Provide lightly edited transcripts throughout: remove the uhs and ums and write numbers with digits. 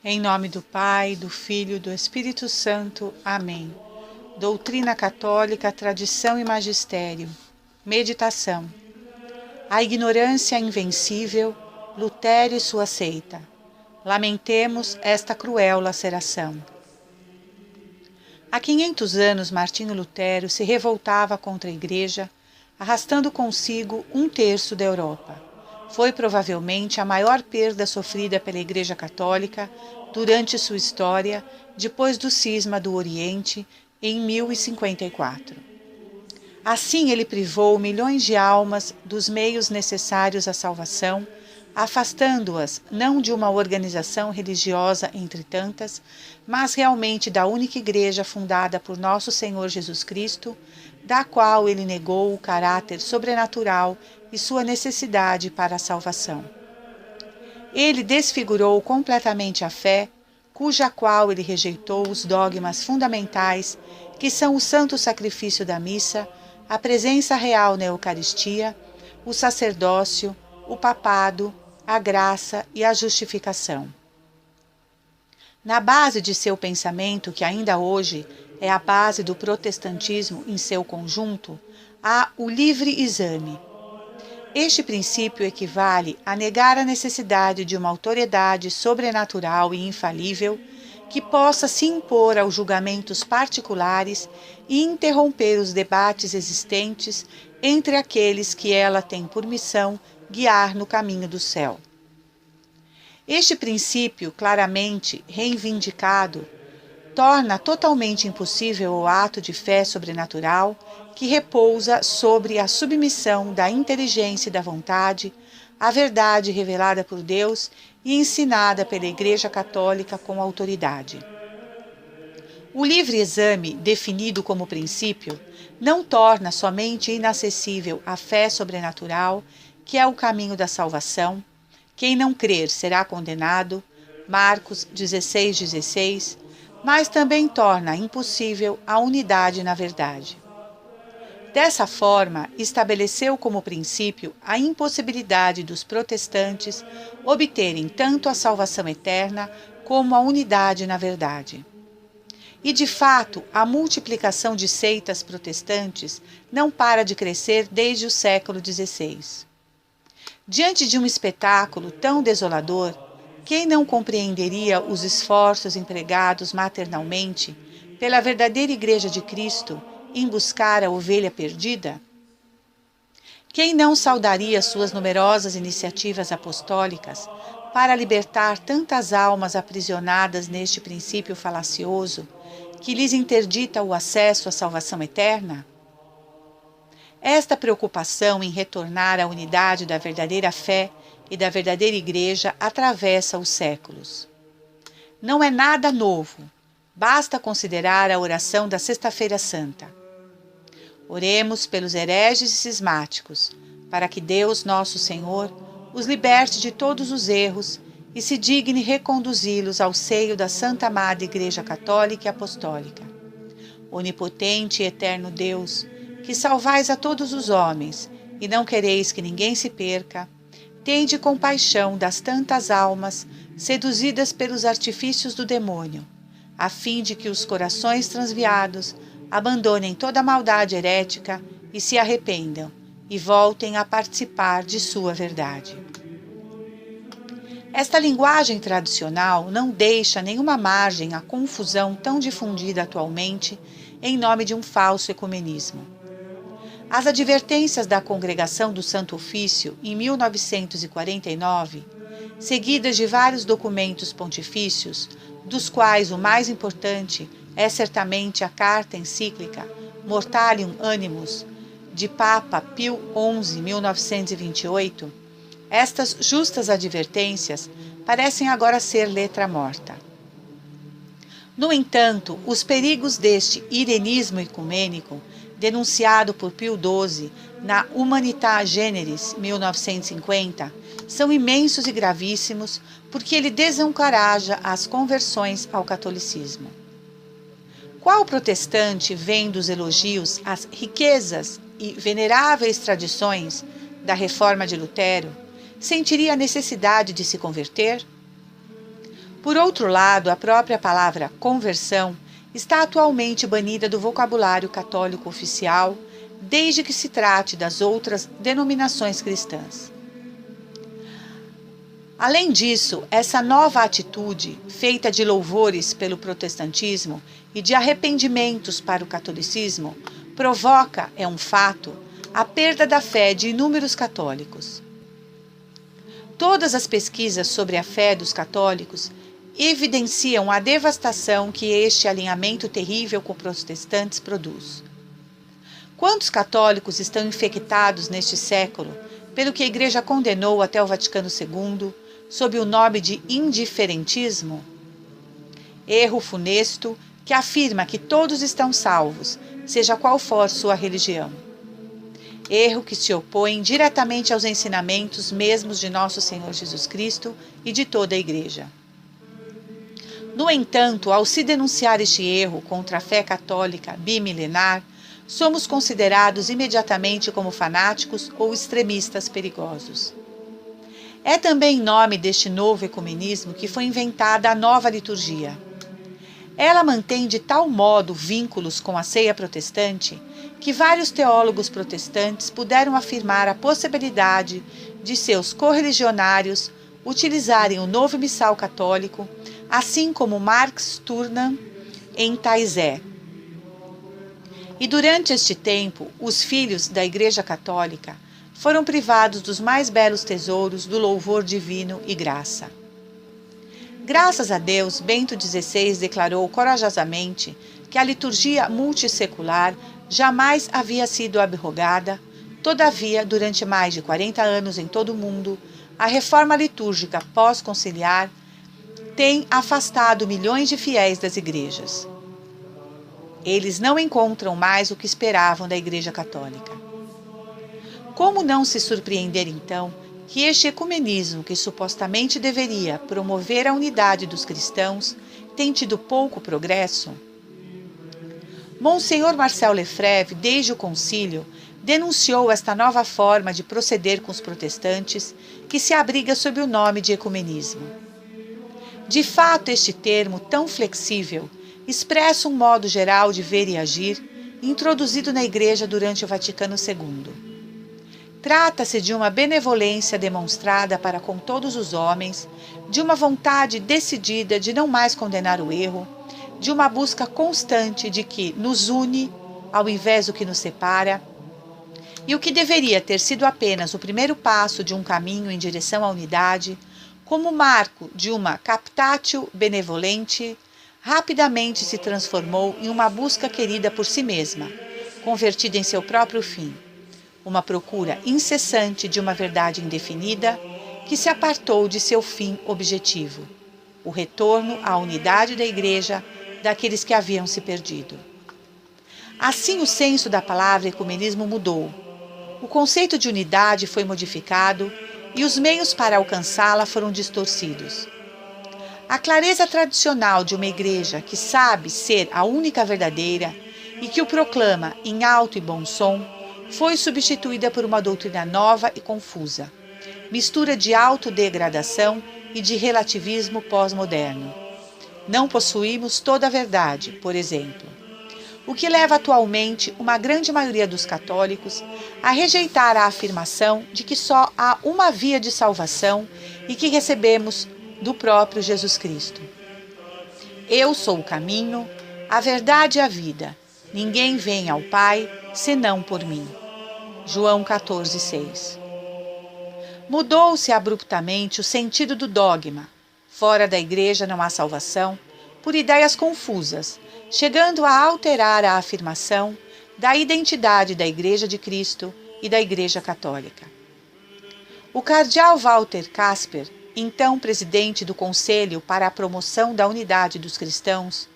Em nome do Pai, do Filho e do Espírito Santo. Amém. Doutrina católica, tradição e magistério. Meditação. A ignorância invencível, Lutério e sua seita. Lamentemos esta cruel laceração. Há 500 anos, Martinho Lutero se revoltava contra a Igreja, arrastando consigo 1/3 da Europa. Foi provavelmente a maior perda sofrida pela Igreja Católica durante sua história, depois do cisma do Oriente, em 1054. Assim, ele privou milhões de almas dos meios necessários à salvação, afastando-as não de uma organização religiosa entre tantas, mas realmente da única Igreja fundada por nosso Senhor Jesus Cristo, da qual ele negou o caráter sobrenatural e sua necessidade para a salvação. Ele desfigurou completamente a fé, cuja qual ele rejeitou os dogmas fundamentais, que são o santo sacrifício da missa, a presença real na Eucaristia, o sacerdócio, o papado, a graça e a justificação. Na base de seu pensamento, que ainda hoje é a base do protestantismo em seu conjunto, há o livre exame. Este princípio equivale a negar a necessidade de uma autoridade sobrenatural e infalível que possa se impor aos julgamentos particulares e interromper os debates existentes entre aqueles que ela tem por missão guiar no caminho do céu. Este princípio, claramente reivindicado, torna totalmente impossível o ato de fé sobrenatural que repousa sobre a submissão da inteligência e da vontade à verdade revelada por Deus e ensinada pela Igreja Católica com autoridade. O livre exame, definido como princípio, não torna somente inacessível a fé sobrenatural, que é o caminho da salvação. Quem não crer será condenado, Marcos 16:16, mas também torna impossível a unidade na verdade. Dessa forma, estabeleceu como princípio a impossibilidade dos protestantes obterem tanto a salvação eterna como a unidade na verdade. E, de fato, a multiplicação de seitas protestantes não para de crescer desde o século XVI. Diante de um espetáculo tão desolador, quem não compreenderia os esforços empregados maternalmente pela verdadeira Igreja de Cristo em buscar a ovelha perdida? Quem não saudaria suas numerosas iniciativas apostólicas para libertar tantas almas aprisionadas neste princípio falacioso que lhes interdita o acesso à salvação eterna? Esta preocupação em retornar à unidade da verdadeira fé e da verdadeira Igreja atravessa os séculos. Não é nada novo, basta considerar a oração da Sexta-feira Santa. Oremos pelos hereges e cismáticos, para que Deus, nosso Senhor, os liberte de todos os erros e se digne reconduzi-los ao seio da Santa Amada Igreja Católica e Apostólica. Onipotente e eterno Deus, que salvais a todos os homens e não quereis que ninguém se perca, tende compaixão das tantas almas seduzidas pelos artifícios do demônio, a fim de que os corações transviados abandonem toda a maldade herética e se arrependam e voltem a participar de sua verdade. Esta linguagem tradicional não deixa nenhuma margem à confusão tão difundida atualmente em nome de um falso ecumenismo. As advertências da Congregação do Santo Ofício, em 1949, seguidas de vários documentos pontifícios, dos quais o mais importante é certamente a carta encíclica Mortalium Animus, de Papa Pio XI, 1928, estas justas advertências parecem agora ser letra morta. No entanto, os perigos deste irenismo ecumênico, denunciado por Pio XII na Humanitas Generis, 1950, são imensos e gravíssimos porque ele desencoraja as conversões ao catolicismo. Qual protestante, vendo os elogios às riquezas e veneráveis tradições da reforma de Lutero, sentiria a necessidade de se converter? Por outro lado, a própria palavra conversão está atualmente banida do vocabulário católico oficial, desde que se trate das outras denominações cristãs. Além disso, essa nova atitude, feita de louvores pelo protestantismo e de arrependimentos para o catolicismo, provoca, é um fato, a perda da fé de inúmeros católicos. Todas as pesquisas sobre a fé dos católicos evidenciam a devastação que este alinhamento terrível com protestantes produz. Quantos católicos estão infectados neste século pelo que a Igreja condenou até o Vaticano II, sob o nome de indiferentismo? Erro funesto que afirma que todos estão salvos, seja qual for sua religião. Erro que se opõe diretamente aos ensinamentos mesmos de nosso Senhor Jesus Cristo e de toda a Igreja. No entanto, ao se denunciar este erro contra a fé católica bimilenar, somos considerados imediatamente como fanáticos ou extremistas perigosos. É também em nome deste novo ecumenismo que foi inventada a nova liturgia. Ela mantém de tal modo vínculos com a ceia protestante que vários teólogos protestantes puderam afirmar a possibilidade de seus correligionários utilizarem o novo missal católico, assim como Marx Turnham em Taizé. E durante este tempo, os filhos da Igreja Católica foram privados dos mais belos tesouros do louvor divino e graça. Graças a Deus, Bento XVI declarou corajosamente que a liturgia multissecular jamais havia sido abrogada. Todavia, durante mais de 40 anos em todo o mundo, a reforma litúrgica pós-conciliar tem afastado milhões de fiéis das igrejas. Eles não encontram mais o que esperavam da Igreja Católica. Como não se surpreender, então, que este ecumenismo, que supostamente deveria promover a unidade dos cristãos, tem tido pouco progresso? Monsenhor Marcel Lefebvre, desde o concílio, denunciou esta nova forma de proceder com os protestantes, que se abriga sob o nome de ecumenismo. De fato, este termo tão flexível expressa um modo geral de ver e agir, introduzido na Igreja durante o Vaticano II. Trata-se de uma benevolência demonstrada para com todos os homens, de uma vontade decidida de não mais condenar o erro, de uma busca constante de que nos une, ao invés do que nos separa, e o que deveria ter sido apenas o primeiro passo de um caminho em direção à unidade, como marco de uma captatio benevolente, rapidamente se transformou em uma busca querida por si mesma, convertida em seu próprio fim, uma procura incessante de uma verdade indefinida que se apartou de seu fim objetivo, o retorno à unidade da Igreja daqueles que haviam se perdido. Assim, o senso da palavra ecumenismo mudou. O conceito de unidade foi modificado e os meios para alcançá-la foram distorcidos. A clareza tradicional de uma igreja que sabe ser a única verdadeira e que o proclama em alto e bom som foi substituída por uma doutrina nova e confusa, mistura de autodegradação e de relativismo pós-moderno. Não possuímos toda a verdade, por exemplo, o que leva atualmente uma grande maioria dos católicos a rejeitar a afirmação de que só há uma via de salvação e que recebemos do próprio Jesus Cristo. Eu sou o caminho, a verdade e a vida. Ninguém vem ao Pai senão por mim. João 14,6. Mudou-se abruptamente o sentido do dogma. Fora da Igreja não há salvação, por ideias confusas, chegando a alterar a afirmação da identidade da Igreja de Cristo e da Igreja Católica. O cardeal Walter Casper, então presidente do Conselho para a Promoção da Unidade dos Cristãos,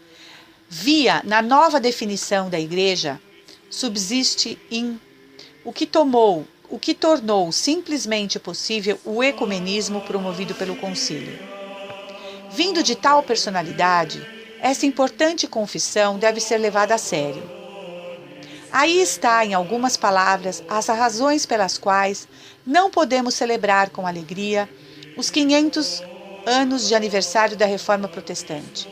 via na nova definição da Igreja subsiste em o que tornou simplesmente possível o ecumenismo promovido pelo Concílio. Vindo de tal personalidade, essa importante confissão deve ser levada a sério. Aí está, em algumas palavras, as razões pelas quais não podemos celebrar com alegria os 500 anos de aniversário da Reforma Protestante.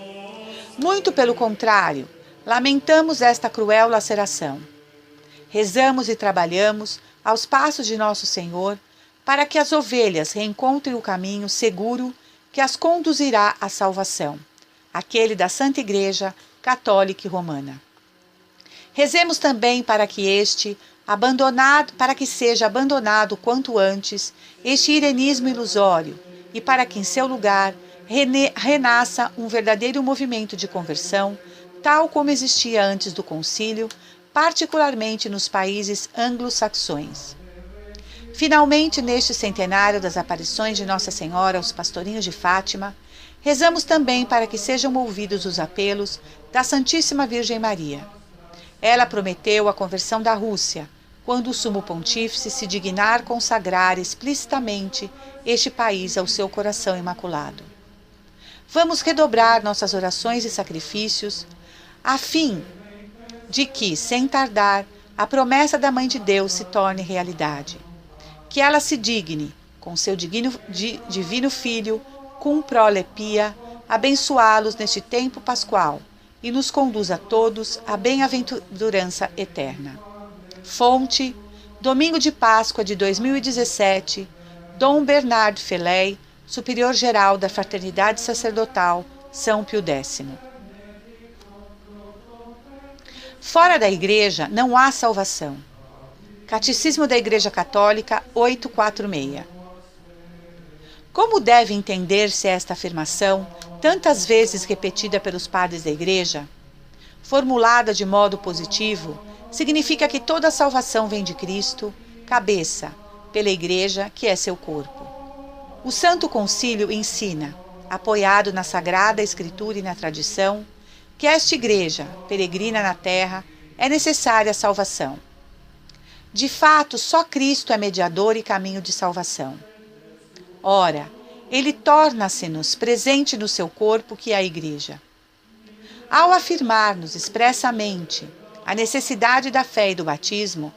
Muito pelo contrário, lamentamos esta cruel laceração. Rezamos e trabalhamos aos passos de Nosso Senhor para que as ovelhas reencontrem o caminho seguro que as conduzirá à salvação, aquele da Santa Igreja Católica e Romana. Rezemos também para que seja abandonado quanto antes este irenismo ilusório e para que em seu lugar renasça um verdadeiro movimento de conversão, tal como existia antes do concílio, particularmente nos países anglo-saxões. Finalmente, neste centenário das aparições de Nossa Senhora aos pastorinhos de Fátima, rezamos também para que sejam ouvidos os apelos da Santíssima Virgem Maria. Ela prometeu a conversão da Rússia, quando o Sumo Pontífice se dignar consagrar explicitamente este país ao seu coração imaculado. Vamos redobrar nossas orações e sacrifícios, a fim de que, sem tardar, a promessa da Mãe de Deus se torne realidade. Que ela se digne, com seu divino Filho, cum prole pia, abençoá-los neste tempo pascual e nos conduza a todos à bem-aventurança eterna. Fonte, Domingo de Páscoa de 2017, Dom Bernardo Feley, Superior-Geral da Fraternidade Sacerdotal, São Pio X. Fora da Igreja não há salvação. Catecismo da Igreja Católica 846. Como deve entender-se esta afirmação, tantas vezes repetida pelos padres da Igreja? Formulada de modo positivo, significa que toda a salvação vem de Cristo, cabeça, pela Igreja, que é seu corpo. O Santo Concílio ensina, apoiado na Sagrada Escritura e na tradição, que esta Igreja, peregrina na terra, é necessária a salvação. De fato, só Cristo é mediador e caminho de salvação. Ora, Ele torna-se-nos presente no seu corpo, que é a Igreja. Ao afirmar-nos expressamente a necessidade da fé e do batismo,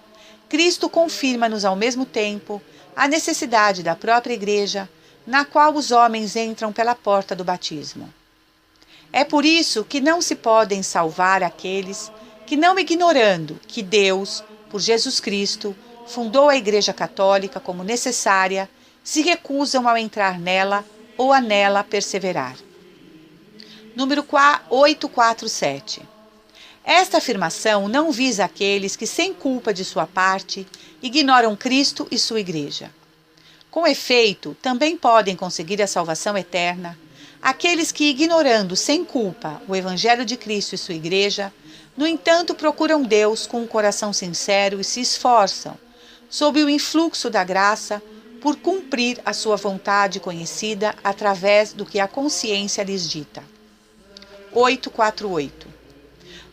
Cristo confirma-nos ao mesmo tempo a necessidade da própria Igreja, na qual os homens entram pela porta do batismo. É por isso que não se podem salvar aqueles que, não ignorando que Deus, por Jesus Cristo, fundou a Igreja Católica como necessária, se recusam a entrar nela ou a nela perseverar. Número 847. Esta afirmação não visa aqueles que, sem culpa de sua parte, ignoram Cristo e sua Igreja. Com efeito, também podem conseguir a salvação eterna aqueles que, ignorando sem culpa o Evangelho de Cristo e sua Igreja, no entanto procuram Deus com um coração sincero e se esforçam, sob o influxo da graça, por cumprir a sua vontade conhecida através do que a consciência lhes dita. 848.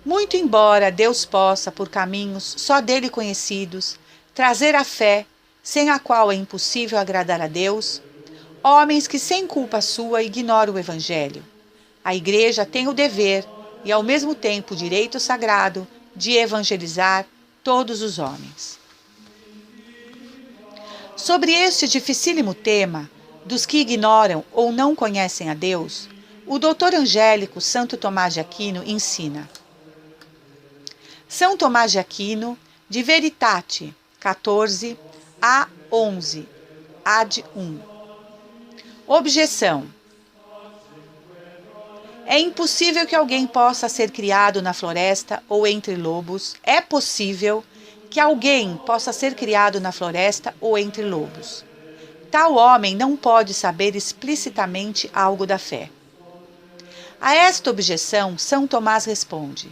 Muito embora Deus possa, por caminhos só dele conhecidos, trazer a fé, sem a qual é impossível agradar a Deus, homens que sem culpa sua ignoram o Evangelho, a Igreja tem o dever e ao mesmo tempo o direito sagrado de evangelizar todos os homens. Sobre este dificílimo tema dos que ignoram ou não conhecem a Deus, o doutor angélico Santo Tomás de Aquino ensina. São Tomás de Aquino, de Veritate, 14 a 11, ad 1. Objeção. É impossível que alguém possa ser criado na floresta ou entre lobos. É possível que alguém possa ser criado na floresta ou entre lobos. Tal homem não pode saber explicitamente algo da fé. A esta objeção, São Tomás responde: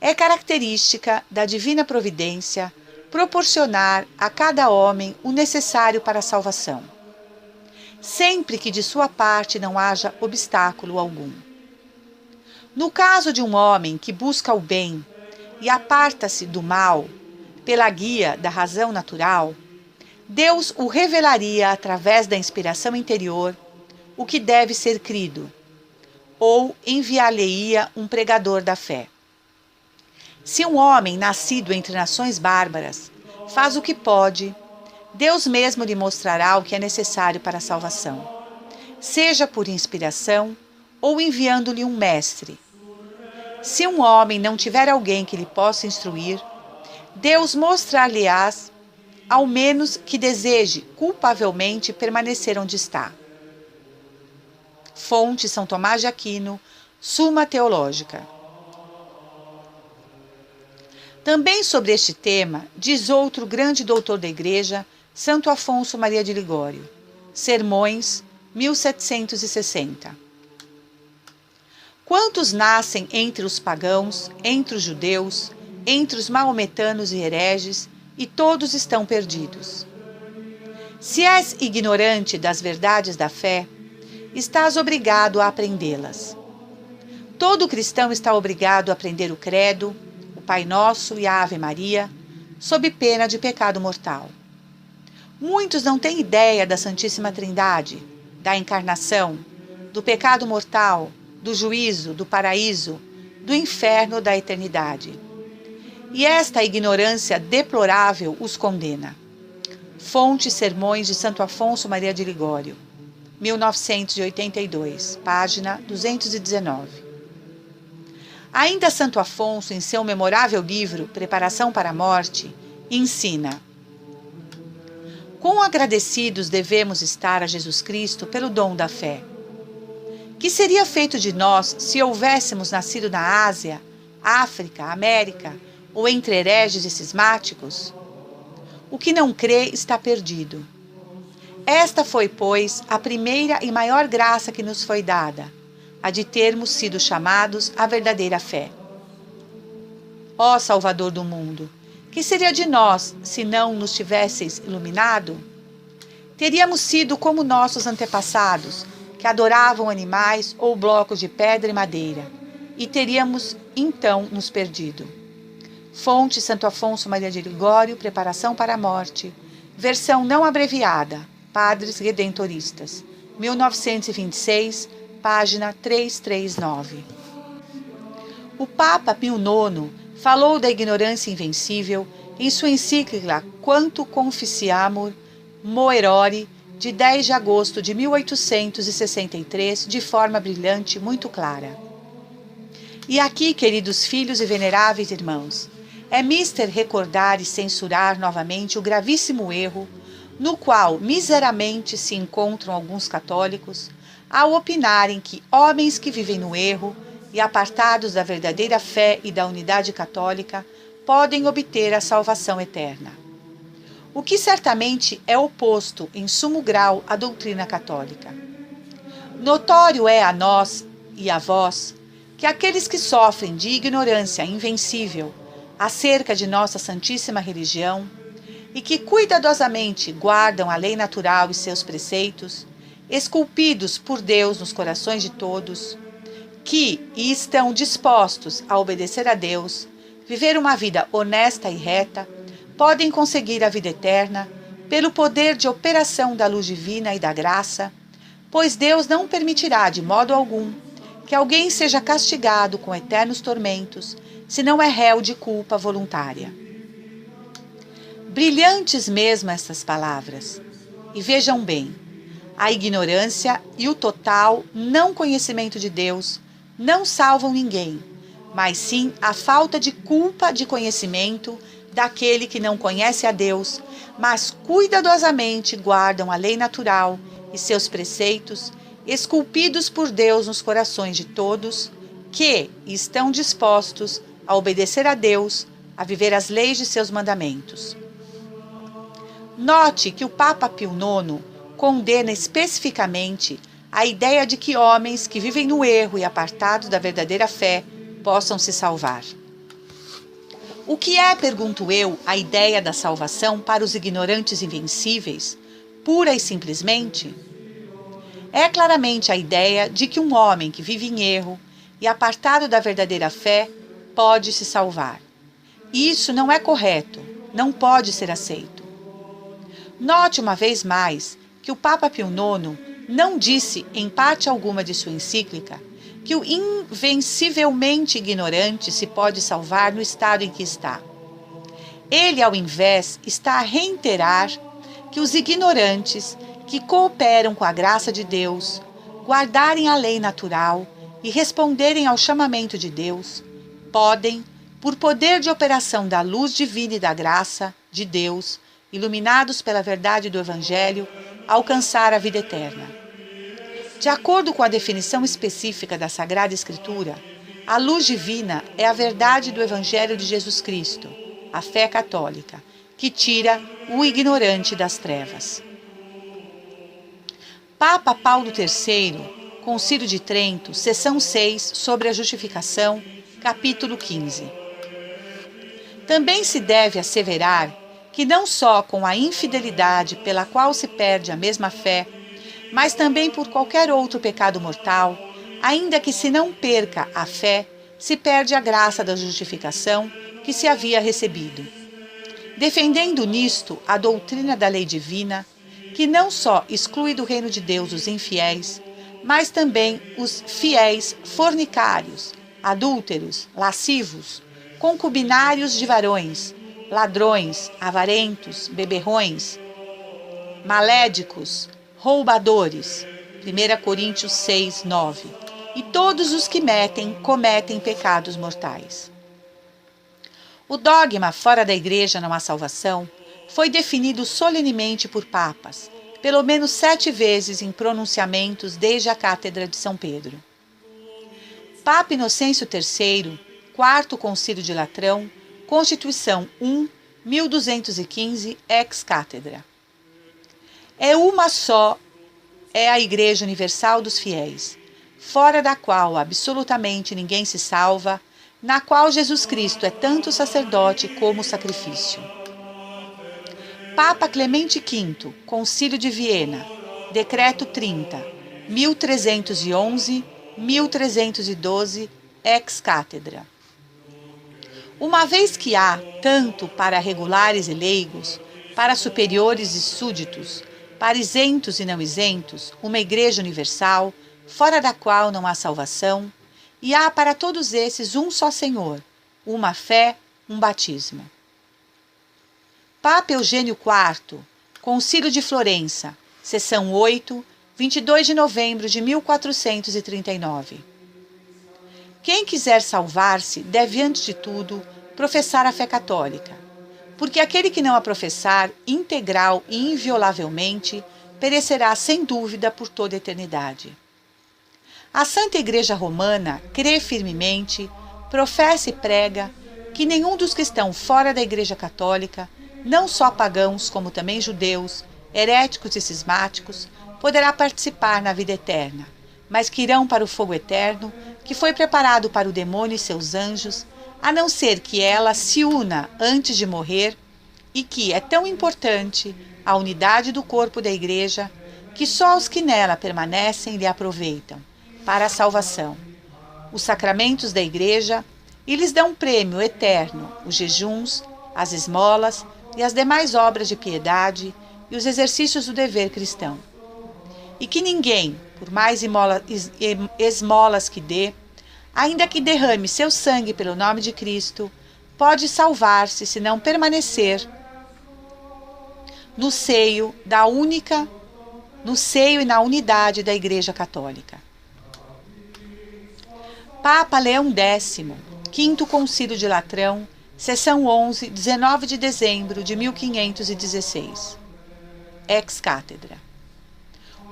é característica da divina providência proporcionar a cada homem o necessário para a salvação, sempre que de sua parte não haja obstáculo algum. No caso de um homem que busca o bem e aparta-se do mal pela guia da razão natural, Deus o revelaria através da inspiração interior o que deve ser crido, ou enviar-lhe-ia um pregador da fé. Se um homem nascido entre nações bárbaras faz o que pode, Deus mesmo lhe mostrará o que é necessário para a salvação. seja por inspiração ou enviando-lhe um mestre. Se um homem não tiver alguém que lhe possa instruir, Deus mostrar-lhe-ás, ao menos que deseje culpavelmente permanecer onde está. Fonte São Tomás de Aquino, Suma Teológica. Também sobre este tema diz outro grande doutor da Igreja, Santo Afonso Maria de Ligório, Sermões, 1760. Quantos nascem entre os pagãos, entre os judeus, entre os maometanos e hereges, e todos estão perdidos. Se és ignorante das verdades da fé, estás obrigado a aprendê-las. Todo cristão está obrigado a aprender o credo, o Pai Nosso e a Ave Maria, sob pena de pecado mortal. Muitos não têm ideia da Santíssima Trindade, da encarnação, do pecado mortal, do juízo, do paraíso, do inferno, da eternidade. E esta ignorância deplorável os condena. Fonte Sermões de Santo Afonso Maria de Ligório, 1982, página 219. Ainda Santo Afonso, em seu memorável livro Preparação para a Morte, ensina: quão agradecidos devemos estar a Jesus Cristo pelo dom da fé. Que seria feito de nós se houvéssemos nascido na Ásia, África, América ou entre hereges e cismáticos? O que não crê está perdido. Esta foi, pois, a primeira e maior graça que nos foi dada, a de termos sido chamados à verdadeira fé. Ó Salvador do mundo, que seria de nós se não nos tivesseis iluminado? Teríamos sido como nossos antepassados, que adoravam animais ou blocos de pedra e madeira, e teríamos então nos perdido. Fonte Santo Afonso Maria de Ligório, Preparação para a Morte, versão não abreviada, Padres Redentoristas, 1926, página 339. O Papa Pio IX falou da ignorância invencível em sua encíclica Quanto Confisciamur Moerori, de 10 de agosto de 1863, de forma brilhante, muito clara. E aqui, queridos filhos e veneráveis irmãos, é mister recordar e censurar novamente o gravíssimo erro no qual miseramente se encontram alguns católicos ao opinarem que homens que vivem no erro e apartados da verdadeira fé e da unidade católica podem obter a salvação eterna. O que certamente é oposto em sumo grau à doutrina católica. Notório é a nós e a vós que aqueles que sofrem de ignorância invencível acerca de nossa santíssima religião e que cuidadosamente guardam a lei natural e seus preceitos, esculpidos por Deus nos corações de todos, que estão dispostos a obedecer a Deus, viver uma vida honesta e reta, podem conseguir a vida eterna pelo poder de operação da luz divina e da graça, pois Deus não permitirá de modo algum que alguém seja castigado com eternos tormentos, se não é réu de culpa voluntária. Brilhantes mesmo estas palavras. E vejam bem, a ignorância e o total não conhecimento de Deus não salvam ninguém, mas sim a falta de culpa de conhecimento daquele que não conhece a Deus, mas cuidadosamente guardam a lei natural e seus preceitos, esculpidos por Deus nos corações de todos, que estão dispostos a obedecer a Deus, a viver as leis de seus mandamentos. Note que o Papa Pio IX condena especificamente a ideia de que homens que vivem no erro e apartados da verdadeira fé possam se salvar. O que é, pergunto eu, a ideia da salvação para os ignorantes invencíveis, pura e simplesmente? É claramente a ideia de que um homem que vive em erro e apartado da verdadeira fé pode se salvar. E isso não é correto, não pode ser aceito. Note uma vez mais que o Papa Pio IX não disse, em parte alguma de sua encíclica, que o invencivelmente ignorante se pode salvar no estado em que está. Ele, ao invés, está a reiterar que os ignorantes, que cooperam com a graça de Deus, guardarem a lei natural e responderem ao chamamento de Deus, podem, por poder de operação da luz divina e da graça de Deus, iluminados pela verdade do Evangelho, alcançar a vida eterna. De acordo com a definição específica da Sagrada Escritura, a luz divina é a verdade do Evangelho de Jesus Cristo, a fé católica, que tira o ignorante das trevas. Papa Paulo III, Concílio de Trento, seção 6, sobre a justificação, capítulo 15. Também se deve asseverar que não só com a infidelidade pela qual se perde a mesma fé, mas também por qualquer outro pecado mortal, ainda que se não perca a fé, se perde a graça da justificação que se havia recebido. Defendendo nisto a doutrina da lei divina, que não só exclui do reino de Deus os infiéis, mas também os fiéis fornicários, adúlteros, lascivos, concubinários de varões, ladrões, avarentos, beberrões, malédicos, roubadores, 1 Coríntios 6, 9, e todos os que cometem pecados mortais. O dogma fora da Igreja não há salvação foi definido solenemente por papas, pelo menos 7 vezes em pronunciamentos desde a Cátedra de São Pedro. Papa Inocêncio III, Quarto Concílio de Latrão, Constituição 1, 1215, ex cátedra. Uma só é a Igreja Universal dos Fiéis, fora da qual absolutamente ninguém se salva, na qual Jesus Cristo é tanto sacerdote como sacrifício. Papa Clemente V, Concílio de Viena, Decreto 30, 1311, 1312, ex cátedra. Uma vez que há, tanto para regulares e leigos, para superiores e súditos, para isentos e não isentos, uma Igreja universal, fora da qual não há salvação, e há para todos esses um só Senhor, uma fé, um batismo. Papa Eugênio IV, Concílio de Florença, seção 8, 22 de novembro de 1439. Quem quiser salvar-se deve, antes de tudo, professar a fé católica, porque aquele que não a professar integral e inviolavelmente perecerá sem dúvida por toda a eternidade. A Santa Igreja Romana crê firmemente, professa e prega que nenhum dos que estão fora da Igreja Católica, não só pagãos como também judeus, heréticos e cismáticos, poderá participar na vida eterna, mas que irão para o fogo eterno, que foi preparado para o demônio e seus anjos, a não ser que ela se una antes de morrer, e que é tão importante a unidade do corpo da Igreja, que só os que nela permanecem lhe aproveitam para a salvação, os sacramentos da Igreja, e lhes dão um prêmio eterno, os jejuns, as esmolas e as demais obras de piedade e os exercícios do dever cristão. E que ninguém, por mais esmolas que dê, ainda que derrame seu sangue pelo nome de Cristo, pode salvar-se se não permanecer no seio e na unidade da Igreja Católica. Papa Leão X, Quinto Concílio de Latrão, seção 11, 19 de dezembro de 1516. Ex cátedra.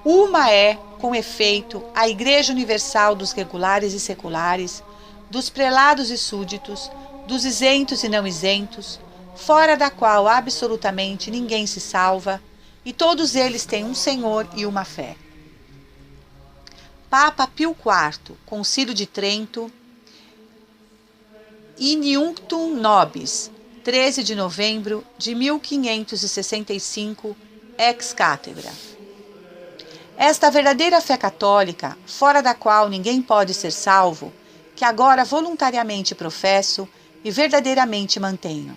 Uma é, com efeito, a Igreja Universal dos regulares e seculares, dos prelados e súditos, dos isentos e não isentos, fora da qual absolutamente ninguém se salva, e todos eles têm um Senhor e uma fé. Papa Pio IV, Concílio de Trento, Iniunctum Nobis, 13 de novembro de 1565, ex cátedra. Esta verdadeira fé católica, fora da qual ninguém pode ser salvo, que agora voluntariamente professo e verdadeiramente mantenho.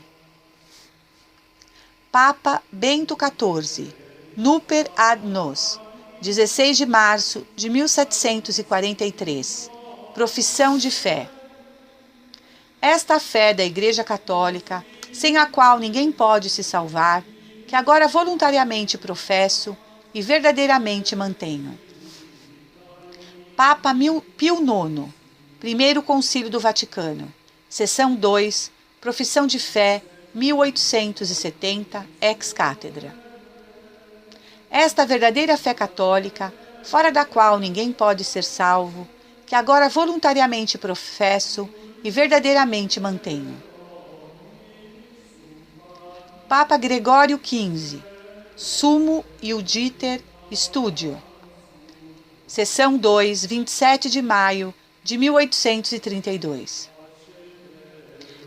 Papa Bento XIV, Nuper ad nos, 16 de março de 1743, profissão de fé. Esta fé da Igreja Católica, sem a qual ninguém pode se salvar, que agora voluntariamente professo e verdadeiramente mantenho. Papa Pio IX, Primeiro Concílio do Vaticano, Seção 2, Profissão de Fé, 1870, ex cátedra. Esta verdadeira fé católica, fora da qual ninguém pode ser salvo, que agora voluntariamente professo e verdadeiramente mantenho. Papa Gregório XV, Sumo Iuditer Studio, Seção 2, 27 de maio de 1832.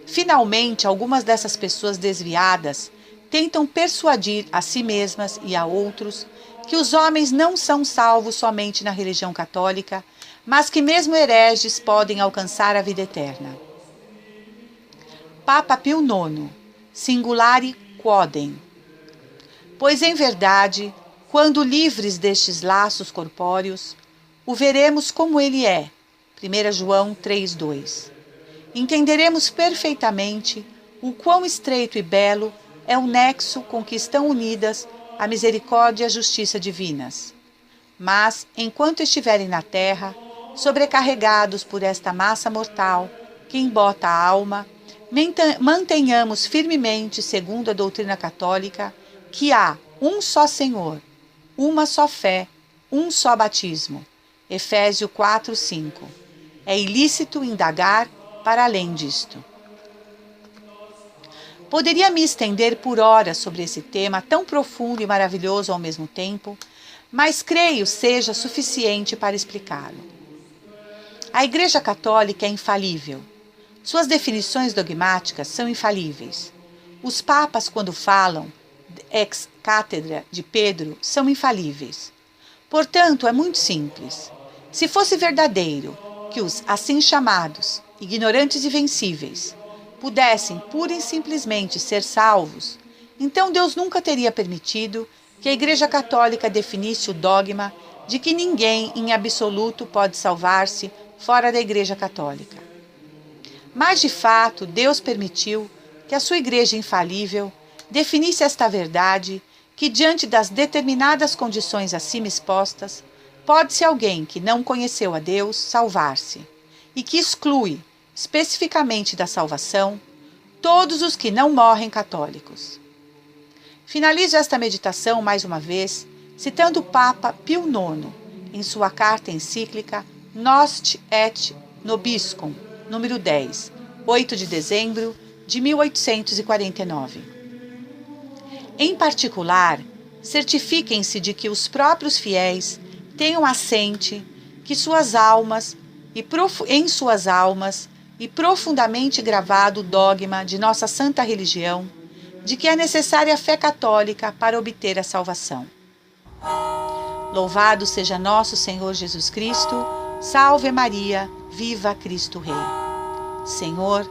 Finalmente, algumas dessas pessoas desviadas tentam persuadir a si mesmas e a outros que os homens não são salvos somente na religião católica, mas que mesmo hereges podem alcançar a vida eterna. Papa Pio IX, Singulari Quodem. Pois em verdade, quando livres destes laços corpóreos, o veremos como ele é. 1 João 3,2. Entenderemos perfeitamente o quão estreito e belo é o nexo com que estão unidas a misericórdia e a justiça divinas. Mas, enquanto estiverem na terra, sobrecarregados por esta massa mortal que embota a alma, mantenhamos firmemente, segundo a doutrina católica, que há um só Senhor, uma só fé, um só batismo. Efésios 4:5. É ilícito indagar para além disto. Poderia me estender por horas sobre esse tema tão profundo e maravilhoso ao mesmo tempo, mas creio seja suficiente para explicá-lo. A Igreja Católica é infalível. Suas definições dogmáticas são infalíveis. Os papas, quando falam ex cátedra de Pedro, são infalíveis. Portanto, é muito simples. Se fosse verdadeiro que os assim chamados ignorantes e vencíveis pudessem pura e simplesmente ser salvos, então Deus nunca teria permitido que a Igreja Católica definisse o dogma de que ninguém em absoluto pode salvar-se fora da Igreja Católica. Mas, de fato, Deus permitiu que a sua Igreja infalível definisse esta verdade que, diante das determinadas condições acima expostas, pode-se alguém que não conheceu a Deus salvar-se, e que exclui, especificamente da salvação, todos os que não morrem católicos. Finalizo esta meditação mais uma vez, citando o Papa Pio IX, em sua carta encíclica Nost et Nobiscum, número 10, 8 de dezembro de 1849. Em particular, certifiquem-se de que os próprios fiéis tenham assente que suas almas em suas almas e profundamente gravado o dogma de nossa santa religião de que é necessária a fé católica para obter a salvação. Louvado seja nosso Senhor Jesus Cristo, salve Maria, viva Cristo Rei. Senhor,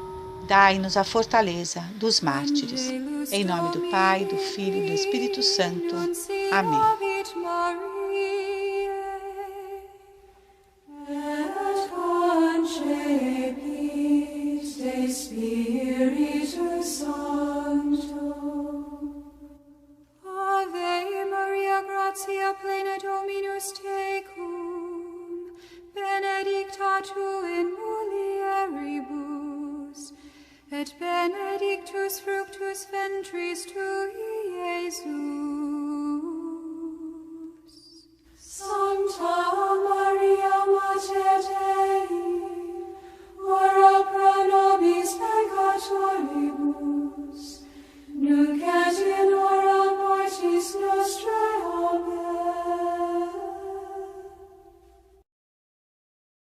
dai-nos a fortaleza dos mártires. Em nome do Pai, do Filho e do Espírito Santo. Amém. Ave Maria, gratia plena Dominus tecum, benedicta tu in mulieribus, et benedictus fructus ventris tui, Iesus.